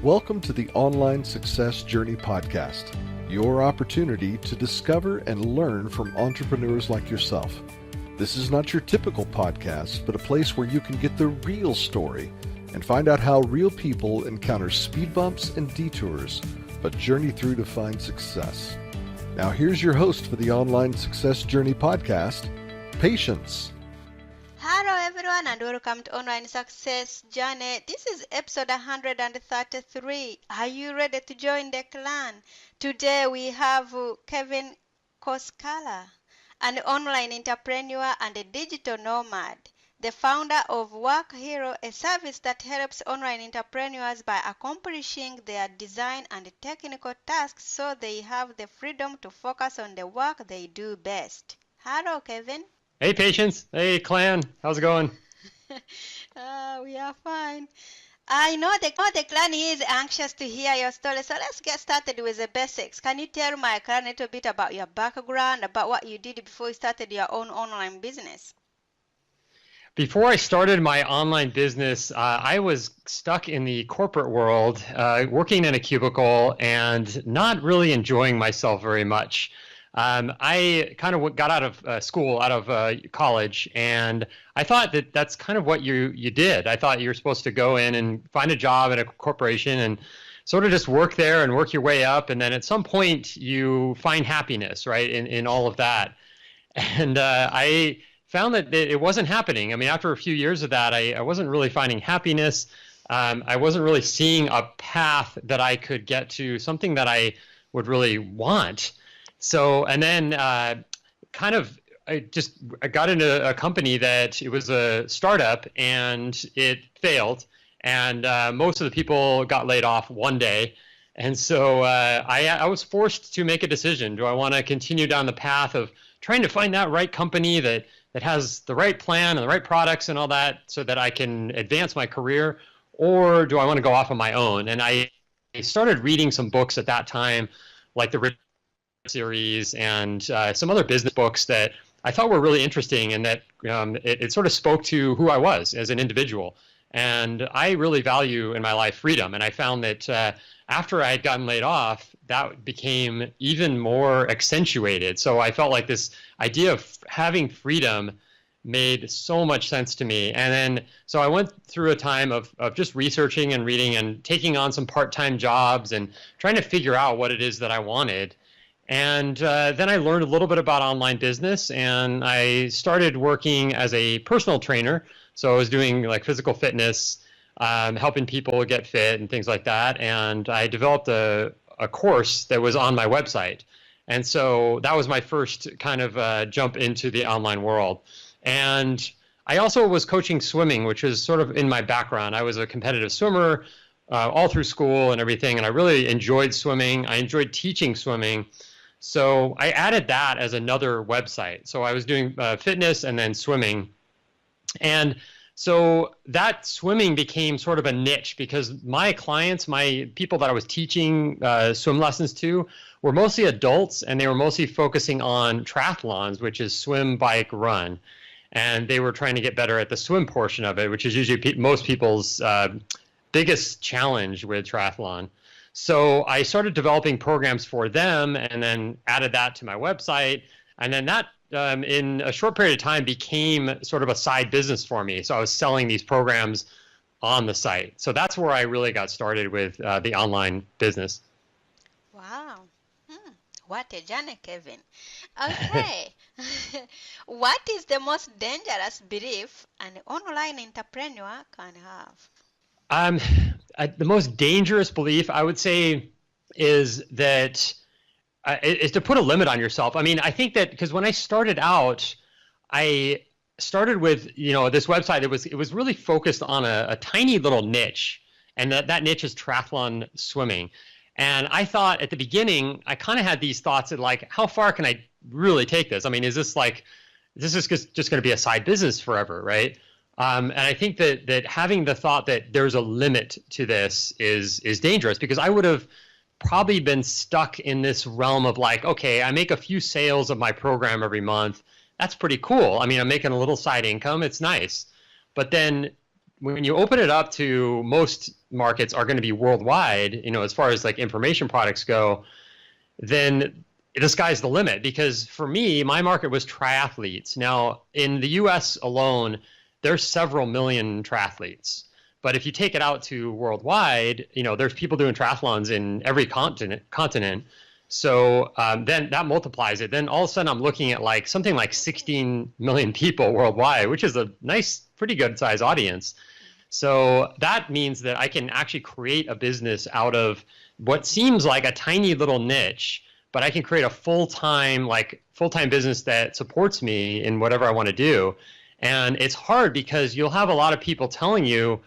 Welcome to the Online Success Journey Podcast, your opportunity to discover and learn from entrepreneurs like yourself. This is not your typical podcast, but a place where you can get the real story and find out how real people encounter speed bumps and detours, but journey through to find success. Now here's your host for the Online Success Journey Podcast, Patience. Hello everyone and welcome to Online Success Journey. This is episode 133. Are you ready to join the clan? Today we have Kevin Koskella, an online entrepreneur and a digital nomad, the founder of Work Hero, a service that helps online entrepreneurs by accomplishing their design and technical tasks so they have the freedom to focus on the work they do best. Hello, Kevin. Hey, Patience. Hey, clan. How's it going? We are fine. I know the clan is anxious to hear your story, so let's get started with the basics. Can you tell my clan a little bit about your background, about what you did before you started your own online business? Before I started my online business, I was stuck in the corporate world, working in a cubicle and not really enjoying myself very much. I kind of got out of school, out of college, and I thought that that's kind of what you did. I thought you were supposed to go in and find a job at a corporation and sort of just work there and work your way up, and then at some point you find happiness, right, in all of that. And I found that it wasn't happening. I mean, after a few years of that, I wasn't really finding happiness. I wasn't really seeing a path that I could get to something that I would really want. So, and then I got into a company that it was a startup and it failed, and most of the people got laid off one day. And so I was forced to make a decision. Do I want to continue down the path of trying to find that right company that has the right plan and the right products and all that so that I can advance my career, or do I want to go off on my own? And I started reading some books at that time, like the series and some other business books that I thought were really interesting, and that it sort of spoke to who I was as an individual. And I really value in my life freedom. And I found that after I had gotten laid off, that became even more accentuated. So I felt like this idea of having freedom made so much sense to me. And then, so I went through a time of just researching and reading and taking on some part-time jobs and trying to figure out what it is that I wanted. And then I learned a little bit about online business, and I started working as a personal trainer. So I was doing like physical fitness, helping people get fit and things like that. And I developed a course that was on my website. And so that was my first kind of jump into the online world. And I also was coaching swimming, which is sort of in my background. I was a competitive swimmer all through school and everything, and I really enjoyed swimming. I enjoyed teaching swimming. So I added that as another website. So I was doing fitness and then swimming. And so that swimming became sort of a niche because my clients, my people that I was teaching swim lessons to, were mostly adults, and they were mostly focusing on triathlons, which is swim, bike, run. And they were trying to get better at the swim portion of it, which is usually most people's biggest challenge with triathlon. So I started developing programs for them and then added that to my website. And then that, in a short period of time, became sort of a side business for me. So I was selling these programs on the site. So that's where I really got started with the online business. Wow. What a journey, Kevin. Okay. What is the most dangerous belief an online entrepreneur can have? The most dangerous belief, I would say, is that is to put a limit on yourself. I mean, I think that because when I started out, I started with this website. It was really focused on a tiny little niche, and that niche is triathlon swimming. And I thought at the beginning, I kind of had these thoughts of like, how far can I really take this? I mean, is this just going to be a side business forever, right? And I think that having the thought that there's a limit to this is dangerous, because I would have probably been stuck in this realm of like, okay, I make a few sales of my program every month. That's pretty cool. I mean, I'm making a little side income. It's nice. But then when you open it up to most markets are going to be worldwide, as far as like information products go, then the sky's the limit. Because for me, my market was triathletes. Now, in the US alone, there's several million triathletes. But if you take it out to worldwide, there's people doing triathlons in every continent. So then that multiplies it. Then all of a sudden I'm looking at like something like 16 million people worldwide, which is a nice, pretty good size audience. So that means that I can actually create a business out of what seems like a tiny little niche, but I can create a full-time business that supports me in whatever I want to do. And it's hard because you'll have a lot of people telling you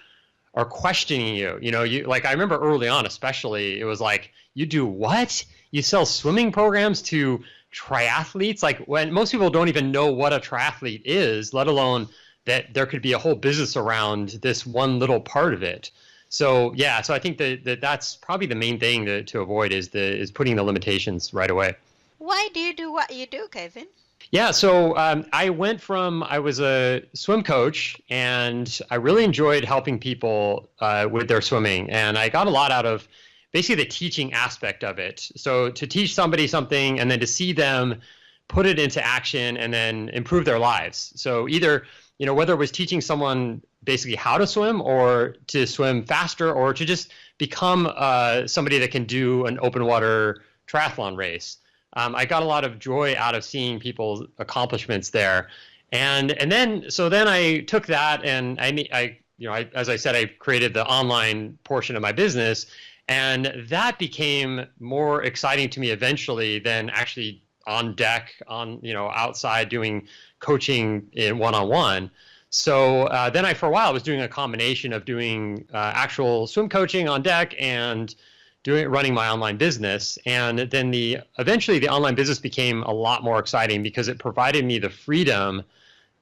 or questioning you. Like I remember early on, especially, it was like, you do what? You sell swimming programs to triathletes? Like, when most people don't even know what a triathlete is, let alone that there could be a whole business around this one little part of it. So yeah, so I think that's probably the main thing to avoid is putting the limitations right away. Why do you do what you do, Kevin? Yeah, so I was a swim coach, and I really enjoyed helping people with their swimming, and I got a lot out of basically the teaching aspect of it. So to teach somebody something and then to see them put it into action and then improve their lives. So either, whether it was teaching someone basically how to swim or to swim faster or to just become somebody that can do an open water triathlon race. I got a lot of joy out of seeing people's accomplishments there. And then I took that and as I said, I created the online portion of my business, and that became more exciting to me eventually than actually on deck, outside doing coaching in one-on-one. So then for a while, I was doing a combination of doing actual swim coaching on deck and running my online business. And then eventually the online business became a lot more exciting because it provided me the freedom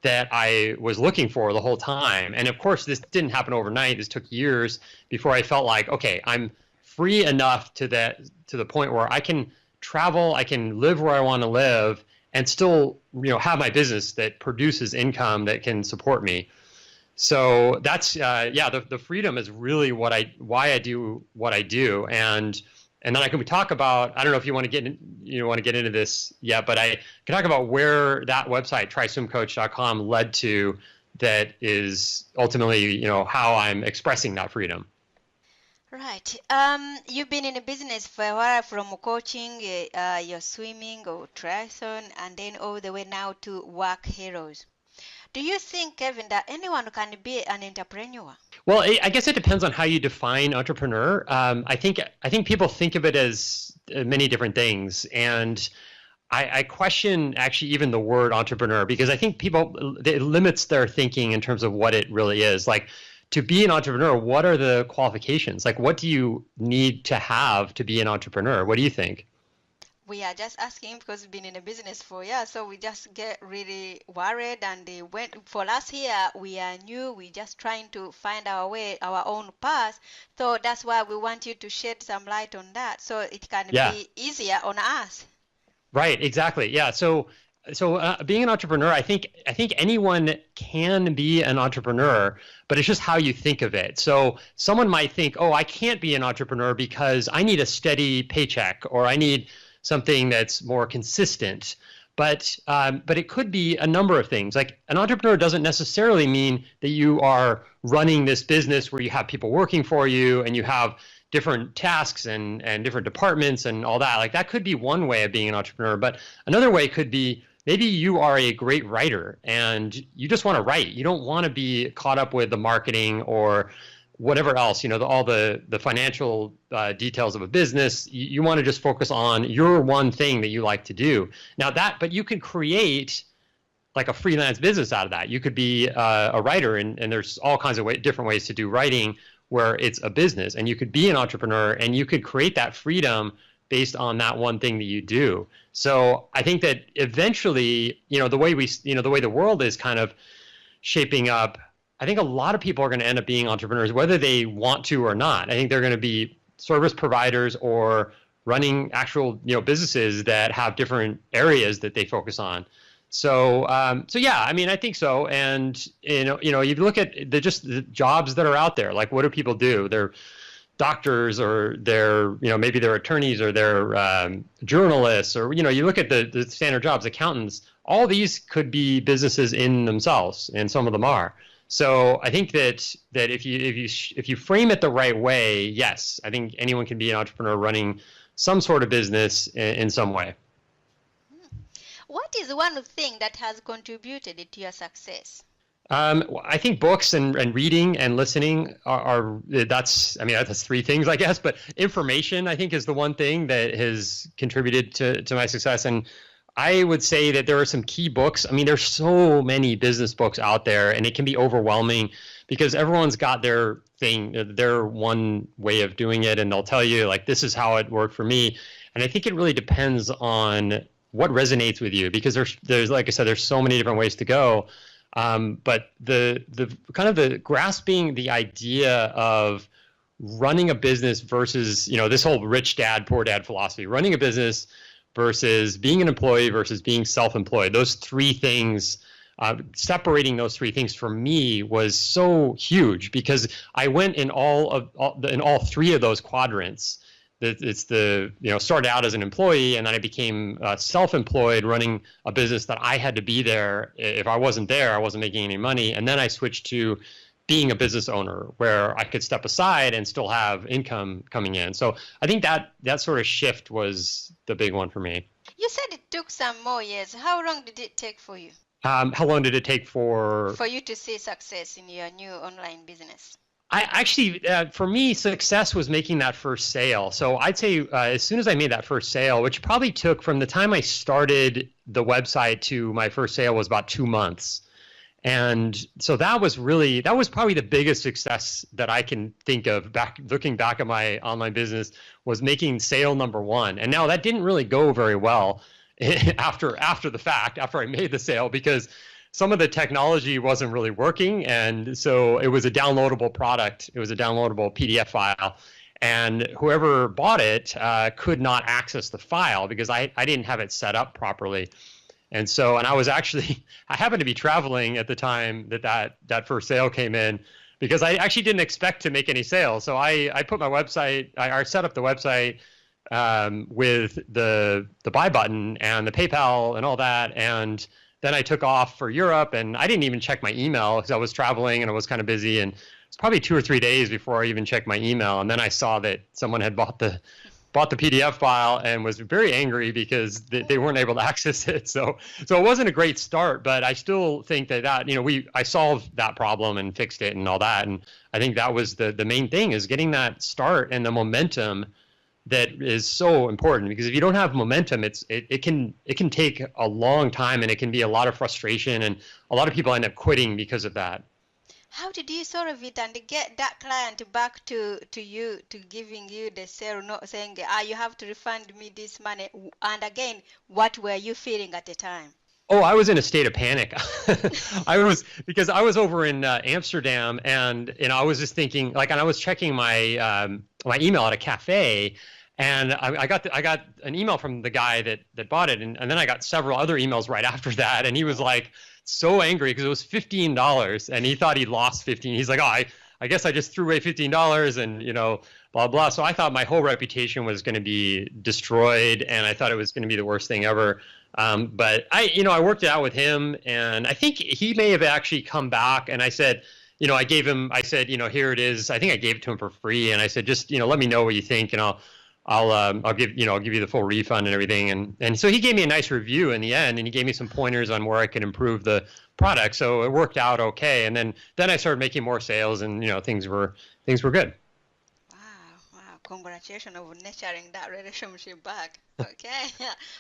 that I was looking for the whole time. And of course, this didn't happen overnight. This took years before I felt like, okay, I'm free enough to the point where I can travel, I can live where I want to live, and still, have my business that produces income that can support me. So that's the freedom is really why I do what I do, and then I can talk about, I don't know if you want to get into this yet, but I can talk about where that website tryswimcoach.com led to. That is ultimately how I'm expressing that freedom. Right. You've been in a business for a while, from coaching, your swimming or triathlon, and then all the way now to work heroes. Do you think, Kevin, that anyone can be an entrepreneur? Well, I guess it depends on how you define entrepreneur. I think people think of it as many different things, and I question actually even the word entrepreneur, because I think it limits their thinking in terms of what it really is. Like, to be an entrepreneur, what are the qualifications? Like, what do you need to have to be an entrepreneur? What do you think? We are just asking because we've been in a business for years, so we just get really worried. And for us here, we are new. We're just trying to find our way, our own path. So that's why we want you to shed some light on that, so it can be easier on us. Right. Exactly. Yeah. So being an entrepreneur, I think anyone can be an entrepreneur, but it's just how you think of it. So someone might think, oh, I can't be an entrepreneur because I need a steady paycheck, or I need something that's more consistent. But it could be a number of things. Like, an entrepreneur doesn't necessarily mean that you are running this business where you have people working for you and you have different tasks and different departments and all that. Like, that could be one way of being an entrepreneur. But another way could be, maybe you are a great writer and you just want to write. You don't want to be caught up with the marketing or whatever else, all the financial details of a business. You want to just focus on your one thing that you like to do. But you can create like a freelance business out of that. You could be a writer, and there's all kinds of different ways to do writing where it's a business, and you could be an entrepreneur and you could create that freedom based on that one thing that you do. So I think that eventually, the way the world is kind of shaping up, I think a lot of people are going to end up being entrepreneurs, whether they want to or not. I think they're going to be service providers or running actual, businesses that have different areas that they focus on. So yeah, I mean, I think so. And you look at the jobs that are out there. Like, what do people do? They're doctors, or they're maybe they're attorneys, or they're journalists, or you look at the standard jobs, accountants. All these could be businesses in themselves, and some of them are. So I think that if you frame it the right way, yes, I think anyone can be an entrepreneur running some sort of business in some way. What is one thing that has contributed to your success? I think books and reading and listening that's three things, I guess, but information, I think, is the one thing that has contributed to my success. And I would say that there are some key books. I mean, there's so many business books out there, and it can be overwhelming because everyone's got their thing, their one way of doing it, and they'll tell you, like, this is how it worked for me. And I think it really depends on what resonates with you, because there's like I said, there's so many different ways to go. But the kind of the grasping the idea of running a business versus, this whole rich dad, poor dad philosophy, running a business versus being an employee versus being self-employed, those three things, separating those three things for me was so huge, because I went in all three of those quadrants. It's started out as an employee, and then I became self-employed, running a business that I had to be there. If I wasn't there, I wasn't making any money. And then I switched to being a business owner, where I could step aside and still have income coming in. So I think that sort of shift was the big one for me. You said it took some more years. How long did it take for you? How long did it take for you to see success in your new online business? I actually, for me, success was making that first sale. So I'd say as soon as I made that first sale, which probably took from the time I started the website to my first sale was about 2 months. And so that was probably the biggest success that I can think of looking back at my online business, was making sale number one. And now that didn't really go very well after the fact, after I made the sale, because some of the technology wasn't really working. And so it was a downloadable product. It was a downloadable PDF file. And whoever bought it could not access the file because I didn't have it set up properly. And so, and I happened to be traveling at the time that first sale came in, because I actually didn't expect to make any sales. So I put my website, I set up the website with the buy button and the PayPal and all that. And then I took off for Europe, and I didn't even check my email because I was traveling and I was kind of busy. And it's probably 2 or 3 days before I even checked my email. And then I saw that someone had bought the PDF file and was very angry because they weren't able to access it. So it wasn't a great start, but I still think that I solved that problem and fixed it and all that. And I think that was the main thing, is getting that start and the momentum that is so important, because if you don't have momentum, it can take a long time, and it can be a lot of frustration, and a lot of people end up quitting because of that. How did you solve it and get that client back to you, to giving you the sale, not saying, you have to refund me this money? And again, what were you feeling at the time? Oh, I was in a state of panic. Because I was over in Amsterdam, and I was just thinking, and I was checking my my email at a cafe, and I got an email from the guy that bought it, and then I got several other emails right after that, and he was like so angry because it was $15, and he thought he'd lost 15. He's like, oh, I guess I just threw away $15, and blah blah. So I thought my whole reputation was going to be destroyed, and I thought it was going to be the worst thing ever. But I worked it out with him, and I think he may have actually come back, and I said, I said, here it is. I think I gave it to him for free, and I said, just, let me know what you think, and I'll give you the full refund and everything. And so he gave me a nice review in the end, and he gave me some pointers on where I could improve the product. So it worked out okay. And then I started making more sales, and things were good. Wow. Congratulations on nurturing that relationship back. Okay.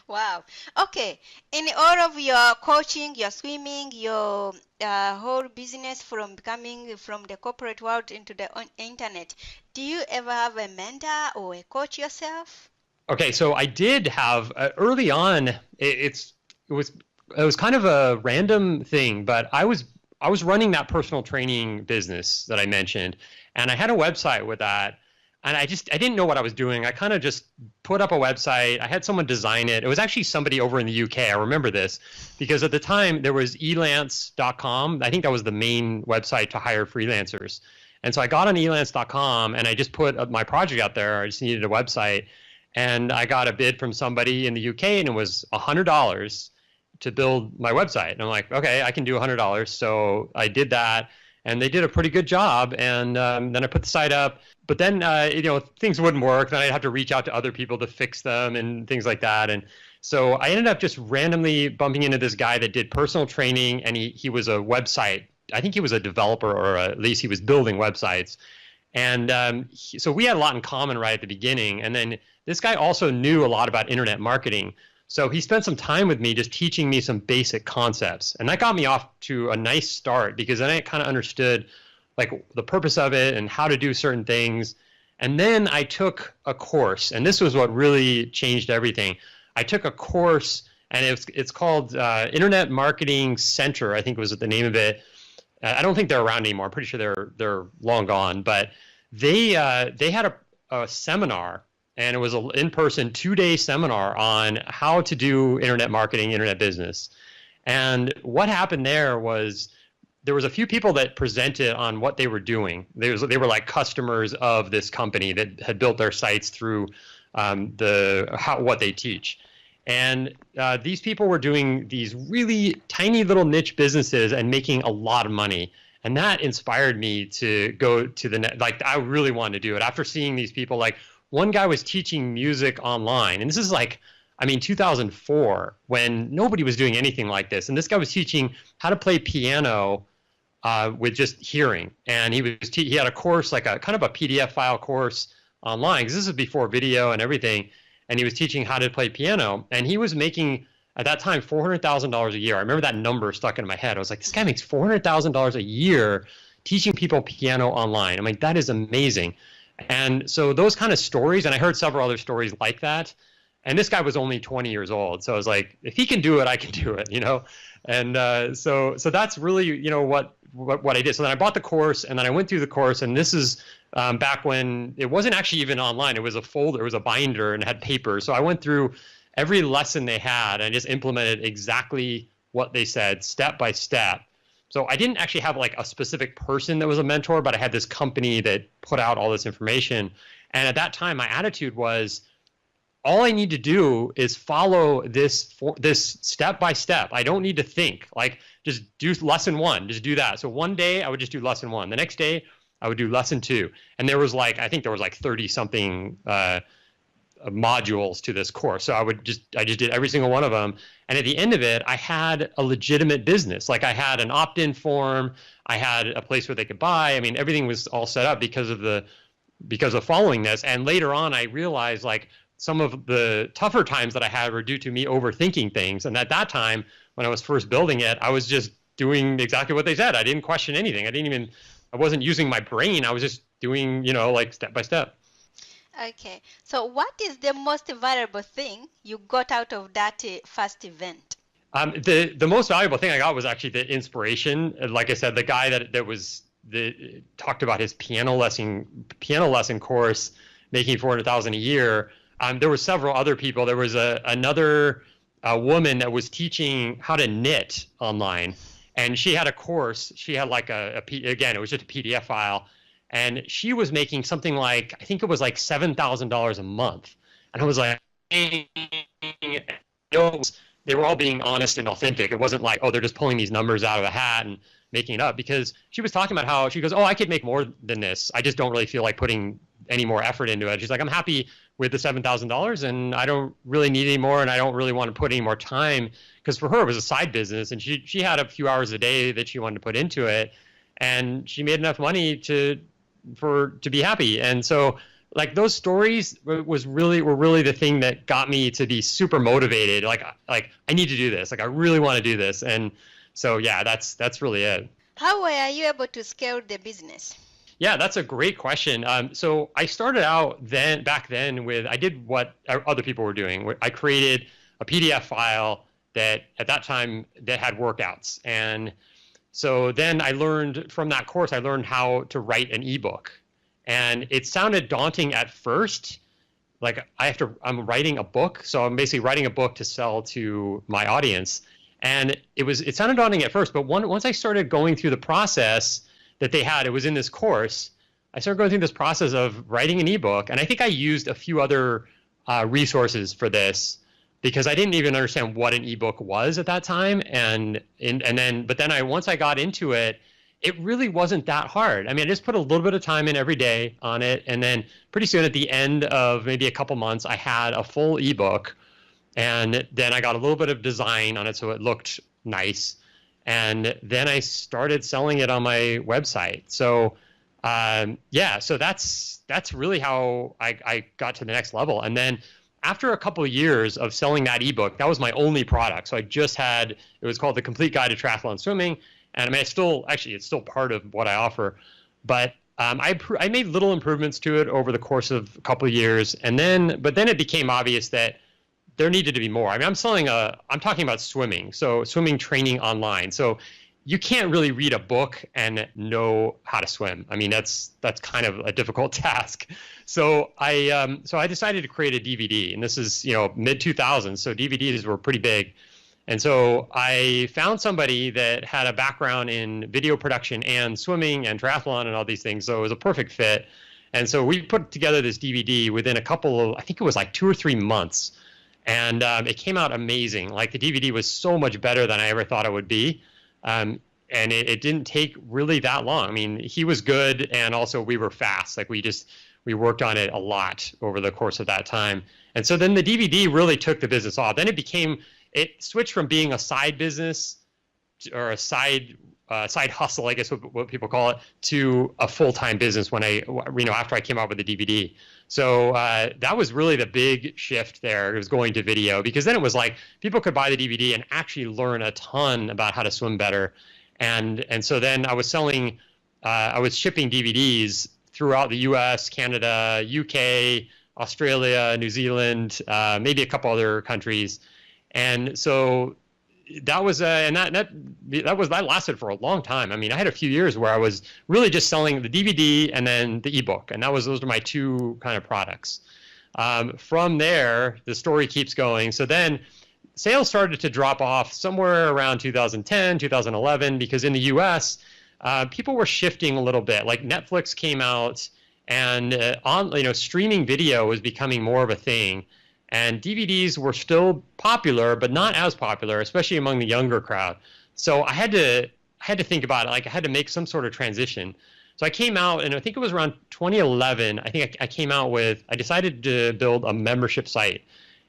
Wow. Okay. In all of your coaching, your swimming, your whole business, from the corporate world into the internet, do you ever have a mentor or a coach yourself? Okay. So I did have early on, it was kind of a random thing, but I was running that personal training business that I mentioned, and I had a website with that. And I didn't know what I was doing. I kind of just put up a website. I had someone design it. It was actually somebody over in the UK. I remember this because at the time there was elance.com. I think that was the main website to hire freelancers. And so I got on elance.com and I just put my project out there. I just needed a website. And I got a bid from somebody in the UK and it was $100 to build my website. And I'm like, okay, I can do $100. So I did that. And they did a pretty good job. And then I put the site up. But then, things wouldn't work. Then I'd have to reach out to other people to fix them and things like that. And so I ended up just randomly bumping into this guy that did personal training. And he was a website. I think he was a developer, or at least he was building websites. And so we had a lot in common right at the beginning. And then this guy also knew a lot about internet marketing. So he spent some time with me just teaching me some basic concepts. And that got me off to a nice start because then I kind of understood like the purpose of it and how to do certain things. And then I took a course, and this was what really changed everything. I took a course, and it's called Internet Marketing Center, I think was the name of it. I don't think they're around anymore. I'm pretty sure they're long gone. But they had a seminar, and it was an in-person 2-day seminar on how to do internet marketing, internet business. And what happened there was a few people that presented on what they were doing. They were like customers of this company that had built their sites through what they teach. And these people were doing these really tiny little niche businesses and making a lot of money. And that inspired me to go to the net. Like, I really wanted to do it after seeing these people. Like, one guy was teaching music online, and this is like, 2004, when nobody was doing anything like this. And this guy was teaching how to play piano with just hearing. And he had a course, like a kind of a PDF file course online, because this is before video and everything. And he was teaching how to play piano. And he was making, at that time, $400,000 a year. I remember that number stuck in my head. I was like, this guy makes $400,000 a year teaching people piano online. That is amazing. And so those kind of stories, and I heard several other stories like that. And this guy was only 20 years old. So I was like, if he can do it, I can do it, And so that's really, what I did. So then I bought the course, and then I went through the course. And this is back when it wasn't actually even online. It was a folder, it was a binder, and it had papers. So I went through every lesson they had and just implemented exactly what they said, step by step. So I didn't actually have like a specific person that was a mentor, but I had this company that put out all this information. And at that time, my attitude was, all I need to do is follow this step by step. I don't need to think. Like, just do lesson 1, just do that. So one day I would just do lesson 1. The next day I would do lesson 2. And there was like, I think there was like 30 something modules to this course. So I just did every single one of them. And at the end of it, I had a legitimate business. Like, I had an opt-in form. I had a place where they could buy. Everything was all set up because of following this. And later on, I realized like some of the tougher times that I had were due to me overthinking things. And at that time, when I was first building it, I was just doing exactly what they said. I didn't question anything. I wasn't using my brain. I was just doing, like step by step. Okay. So what is the most valuable thing you got out of that first event? The most valuable thing I got was actually the inspiration. Like I said, the guy that talked about his piano lesson course, making $400,000 a year. There were several other people. There was another woman that was teaching how to knit online, and she had a course. She had like again, it was just a PDF file. And she was making something like, I think it was like $7,000 a month. And I was like, they were all being honest and authentic. It wasn't like, oh, they're just pulling these numbers out of a hat and making it up. Because she was talking about how she goes, oh, I could make more than this. I just don't really feel like putting any more effort into it. She's like, I'm happy with the $7,000 and I don't really need any more. And I don't really want to put any more time. Because for her, it was a side business. And she had a few hours a day that she wanted to put into it. And she made enough money to be happy. And so like those stories were really the thing that got me to be super motivated. Like I need to do this. Like I really want to do this. And so, yeah, that's really it. How were you able to scale the business? Yeah, that's a great question. So I started out back then I did what other people were doing. I created a PDF file that at that time that had workouts. And so then I learned from that course, I learned how to write an ebook. And it sounded daunting at first. Like I'm writing a book. So I'm basically writing a book to sell to my audience. And it sounded daunting at first, but once I started going through the process that they had, it was in this course, I started going through this process of writing an ebook. And I think I used a few other resources for this because I didn't even understand what an ebook was at that time. But then once I got into it, it really wasn't that hard. I mean, I just put a little bit of time in every day on it. And then pretty soon at the end of maybe a couple months, I had a full ebook. And then I got a little bit of design on it so it looked nice. And then I started selling it on my website. So so that's really how I got to the next level. And then after a couple of years of selling that ebook, that was my only product. So it was called The Complete Guide to Triathlon Swimming. And I mean, it's still part of what I offer. But I made little improvements to it over the course of a couple of years. But then it became obvious that there needed to be more. I mean, I'm talking about swimming. So swimming training online. So you can't really read a book and know how to swim. I mean, that's kind of a difficult task. So I decided to create a DVD, and this is, mid 2000s. So DVDs were pretty big. And so I found somebody that had a background in video production and swimming and triathlon and all these things. So it was a perfect fit. And so we put together this DVD within I think it was like 2 or 3 months. And it came out amazing. Like the DVD was so much better than I ever thought it would be. And it didn't take really that long. I mean, he was good, and also we were fast. Like we worked on it a lot over the course of that time. And so then the DVD really took the business off. Then it switched from being a side business or a side hustle, I guess what people call it, to a full-time business after I came out with the DVD. So that was really the big shift there. It was going to video, because then it was like people could buy the DVD and actually learn a ton about how to swim better. And so then I was shipping DVDs throughout the US, Canada, UK, Australia, New Zealand, maybe a couple other countries. And so that lasted for a long time. I mean, I had a few years where I was really just selling the DVD and then the ebook, and those were my two kind of products. From there, the story keeps going. So then sales started to drop off somewhere around 2010, 2011, because in the US, people were shifting a little bit. Like Netflix came out, and streaming video was becoming more of a thing. And DVDs were still popular, but not as popular, especially among the younger crowd. So I had to think about it. Like I had to make some sort of transition. So I came out, and I think it was around 2011. I think I decided to build a membership site.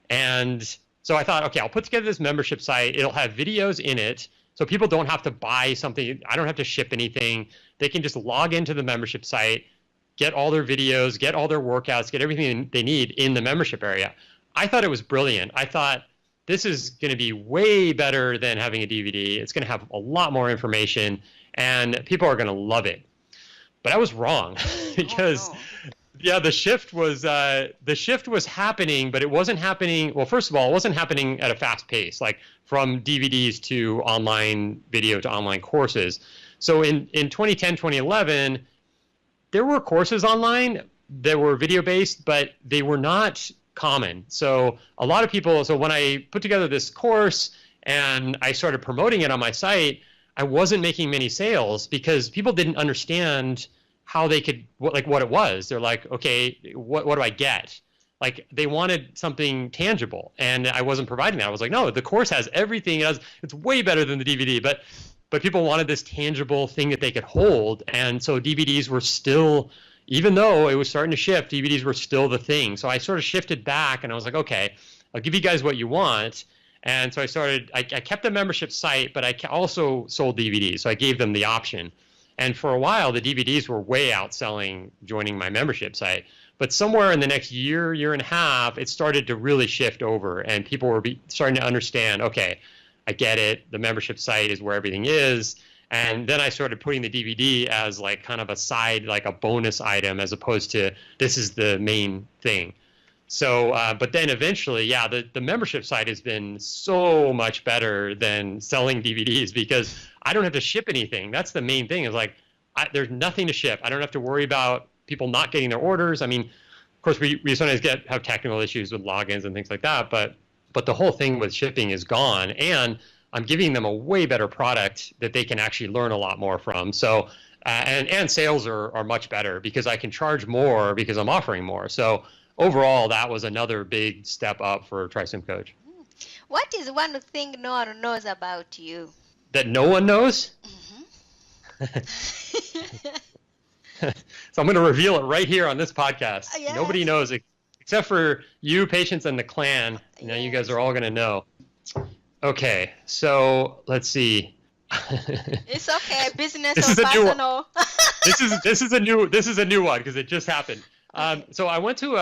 And so I thought, okay, I'll put together this membership site. It'll have videos in it, so people don't have to buy something. I don't have to ship anything. They can just log into the membership site, get all their videos, get all their workouts, get everything they need in the membership area. I thought it was brilliant. I thought this is going to be way better than having a DVD. It's going to have a lot more information, and people are going to love it. But I was wrong because, the shift was happening, but it wasn't happening. Well, first of all, it wasn't happening at a fast pace, like from DVDs to online video to online courses. So in 2010, 2011, there were courses online that were video-based, but they were not common. So a lot of people, when I put together this course and I started promoting it on my site, I wasn't making many sales because people didn't understand how they could, what it was. They're like, okay, what do I get? Like they wanted something tangible, and I wasn't providing that. I was like, no, the course has everything. It's way better than the DVD, but people wanted this tangible thing that they could hold. And so DVDs were still, even though it was starting to shift, DVDs were still the thing. So I sort of shifted back, and I was like, okay, I'll give you guys what you want. And so I kept the membership site, but I also sold DVDs. So I gave them the option. And for a while, the DVDs were way outselling joining my membership site. But somewhere in the next year and a half, it started to really shift over, and people were starting to understand, okay, I get it. The membership site is where everything is. And then I started putting the DVD as like kind of a side, like a bonus item, as opposed to this is the main thing. So, but then eventually, the membership site has been so much better than selling DVDs because I don't have to ship anything. That's the main thing, is like, there's nothing to ship. I don't have to worry about people not getting their orders. I mean, of course, we sometimes have technical issues with logins and things like that, but the whole thing with shipping is gone, and I'm giving them a way better product that they can actually learn a lot more from. So, and sales are much better because I can charge more because I'm offering more. So overall, that was another big step up for TriSim Coach. What is one thing no one knows about you? That no one knows? So I'm going to reveal it right here on this podcast. Yes. Nobody knows except for you, Patience, and the clan. Now you guys are all going to know. Okay, so let's see. It's okay, business This or is a new one. personal. this is a new one because it just happened. So I went to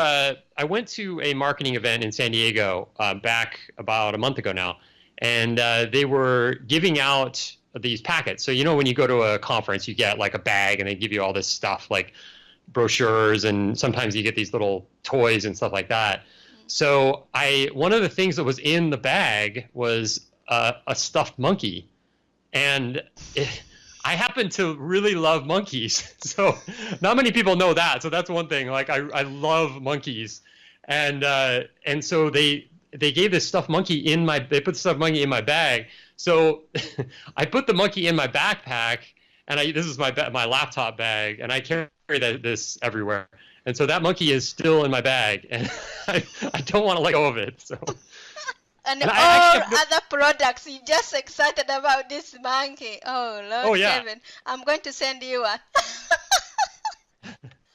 a marketing event in San Diego back about a month ago now, and they were giving out these packets. So when you go to a conference, you get like a bag, and they give you all this stuff like brochures, and sometimes you get these little toys and stuff like that. So one of the things that was in the bag was a stuffed monkey, and I happen to really love monkeys. So not many people know that. So that's one thing. Like I love monkeys, and so they gave this stuffed monkey they put the stuffed monkey in my bag. So I put the monkey in my backpack, and this is my laptop bag, and I carry this everywhere. And so that monkey is still in my bag, and I don't want to let go of it. So. And all other products, you're just excited about this monkey. Oh, Lord, yeah. Kevin, I'm going to send you one.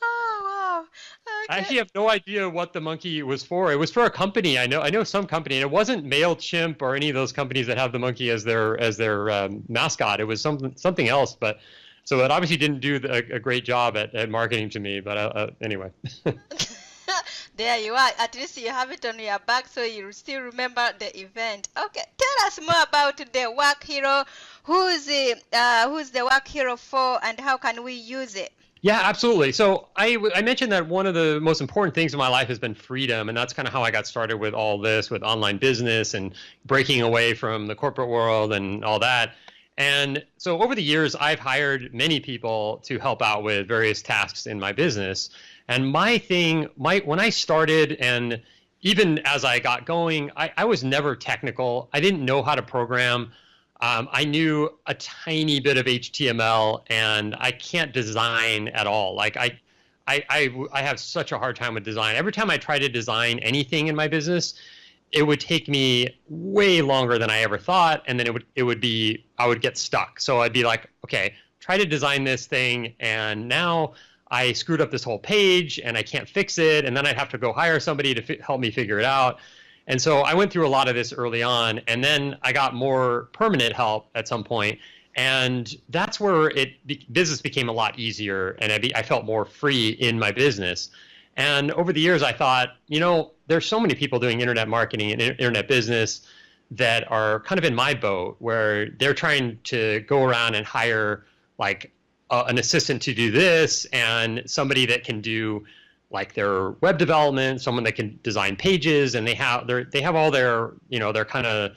Oh, wow. Okay. I actually have no idea what the monkey was for. It was for a company. I know some company, and it wasn't MailChimp or any of those companies that have the monkey as their mascot. It was something else, but so it obviously didn't do a great job at marketing to me. But anyway. There you are. At least you have it on your back, so you still remember the event. Okay, tell us more about the Work Hero. Who's the Work Hero for, and how can we use it? Yeah, absolutely. So I mentioned that one of the most important things in my life has been freedom, and that's kind of how I got started with all this, with online business and breaking away from the corporate world and all that. And so over the years, I've hired many people to help out with various tasks in my business. And when I started, and even as I got going, I was never technical. I didn't know how to program. I knew a tiny bit of HTML, and I can't design at all. Like I have such a hard time with design. Every time I try to design anything in my business, it would take me way longer than I ever thought, and then I would get stuck. So I'd be like, okay, try to design this thing, and now I screwed up this whole page, and I can't fix it, and then I'd have to go hire somebody to help me figure it out. And so I went through a lot of this early on, and then I got more permanent help at some point, and that's where business became a lot easier, and I felt more free in my business. And over the years, I thought, there's so many people doing internet marketing and internet business that are kind of in my boat, where they're trying to go around and hire like an assistant to do this, and somebody that can do like their web development, someone that can design pages, and they have all their their kind of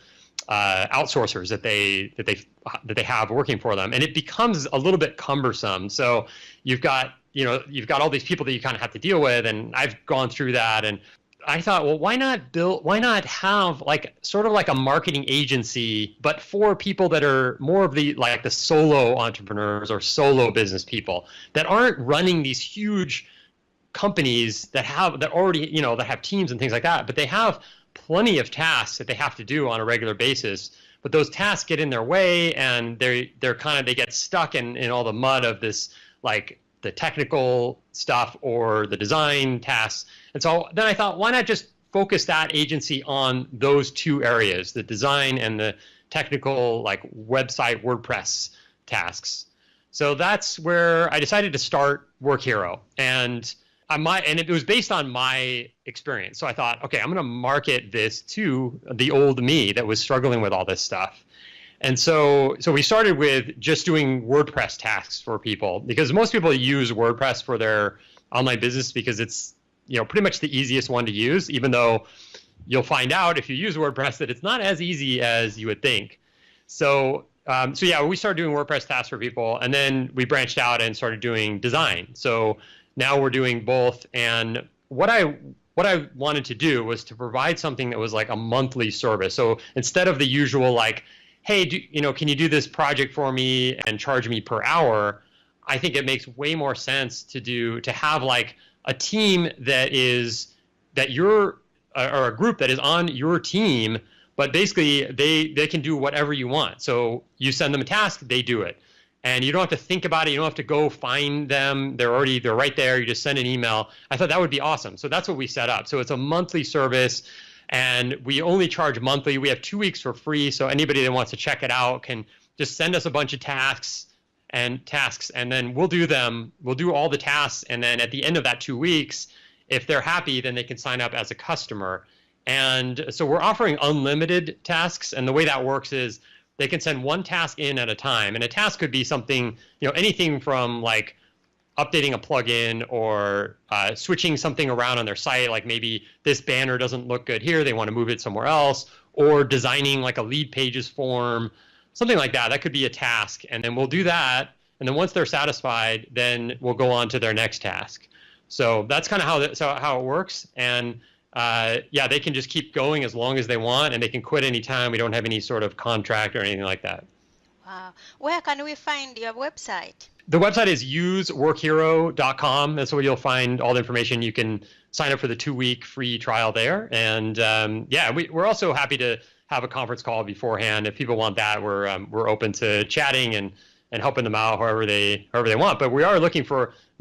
outsourcers that they have working for them, and it becomes a little bit cumbersome. So you've got all these people that you kind of have to deal with, and I've gone through that, and I thought, well, why not have like sort of like a marketing agency, but for people that are more of the solo entrepreneurs or solo business people that aren't running these huge companies that already that have teams and things like that, but they have plenty of tasks that they have to do on a regular basis, but those tasks get in their way, and they get stuck in all the mud of this, like the technical stuff or the design tasks. And so then I thought, why not just focus that agency on those two areas, the design and the technical, like website WordPress tasks. So that's where I decided to start Work Hero, and it was based on my experience. So I thought, okay, I'm going to market this to the old me that was struggling with all this stuff. And so we started with just doing WordPress tasks for people, because most people use WordPress for their online business because it's pretty much the easiest one to use, even though you'll find out if you use WordPress that it's not as easy as you would think. So yeah, we started doing WordPress tasks for people, and then we branched out and started doing design. So now we're doing both. And what I wanted to do was to provide something that was like a monthly service. So instead of the usual like, hey, can you do this project for me and charge me per hour? I think it makes way more sense to have like a team or a group that is on your team, but basically they can do whatever you want. So you send them a task, they do it. And you don't have to think about it. You don't have to go find them. They're right there. You just send an email. I thought that would be awesome. So that's what we set up. So it's a monthly service, and we only charge monthly. We have 2 weeks for free. So anybody that wants to check it out can just send us a bunch of tasks, and then we'll do them. We'll do all the tasks. And then at the end of that 2 weeks, if they're happy, then they can sign up as a customer. And so we're offering unlimited tasks. And the way that works is they can send one task in at a time. And a task could be something, anything from like updating a plugin or switching something around on their site. Like maybe this banner doesn't look good here, they want to move it somewhere else, or designing like a lead pages form, something like that. That could be a task. And then we'll do that. And then once they're satisfied, then we'll go on to their next task. So that's kind of how it works. And they can just keep going as long as they want, and they can quit anytime. We don't have any sort of contract or anything like that. Wow. Where can we find your website? The website is useworkhero.com. That's where you'll find all the information. You can sign up for the 2-week free trial there. And we're also happy to have a conference call beforehand. If people want that, we're open to chatting and helping them out however they want. But we are looking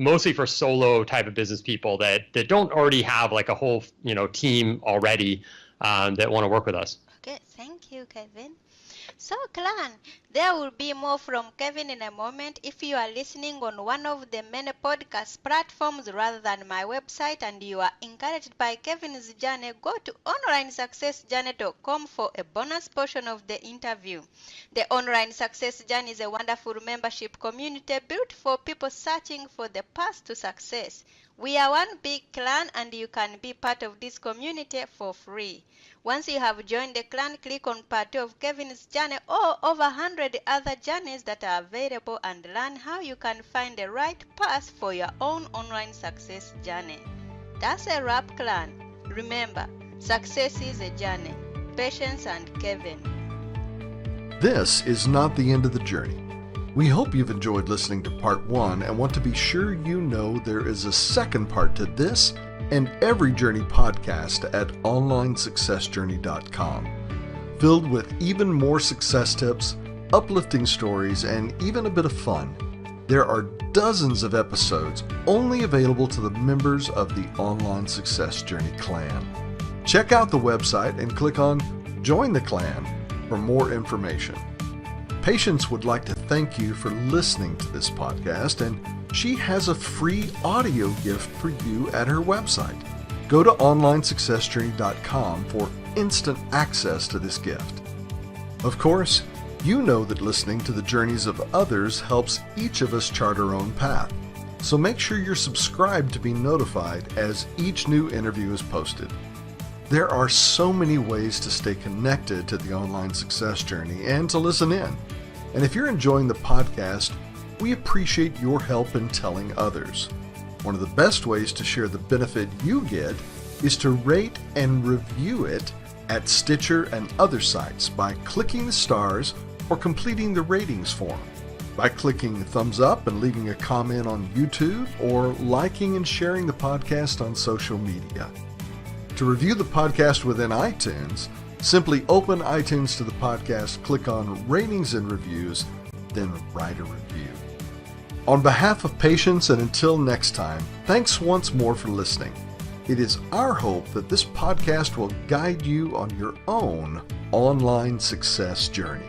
mostly for solo type of business people that don't already have like a whole team already that want to work with us. Okay, thank you, Kevin. So, clan, there will be more from Kevin in a moment. If you are listening on one of the many podcast platforms rather than my website and you are encouraged by Kevin's journey, go to onlinesuccessjourney.com for a bonus portion of the interview. The Online Success Journey is a wonderful membership community built for people searching for the path to success. We are one big clan, and you can be part of this community for free. Once you have joined the clan, click on part 2 of Kevin's journey or over 100 other journeys that are available and learn how you can find the right path for your own online success journey. That's a wrap, clan. Remember, success is a journey. Patience and Kevin. This is not the end of the journey. We hope you've enjoyed listening to part 1 and want to be sure you know there is a second part to this and every journey podcast at onlinesuccessjourney.com, filled with even more success tips, uplifting stories, and even a bit of fun. There are dozens of episodes only available to the members of the Online Success Journey clan. Check out the website and click on Join the Clan for more information. Patience would like to thank you for listening to this podcast, and she has a free audio gift for you at her website. Go to onlinesuccessjourney.com for instant access to this gift. Of course, you know that listening to the journeys of others helps each of us chart our own path. So make sure you're subscribed to be notified as each new interview is posted. There are so many ways to stay connected to the Online Success Journey and to listen in. And if you're enjoying the podcast, we appreciate your help in telling others. One of the best ways to share the benefit you get is to rate and review it at Stitcher and other sites by clicking the stars or completing the ratings form, by clicking thumbs up and leaving a comment on YouTube, or liking and sharing the podcast on social media. To review the podcast within iTunes, simply open iTunes to the podcast, click on Ratings and Reviews, then write a review. On behalf of Patience, and until next time, thanks once more for listening. It is our hope that this podcast will guide you on your own online success journey.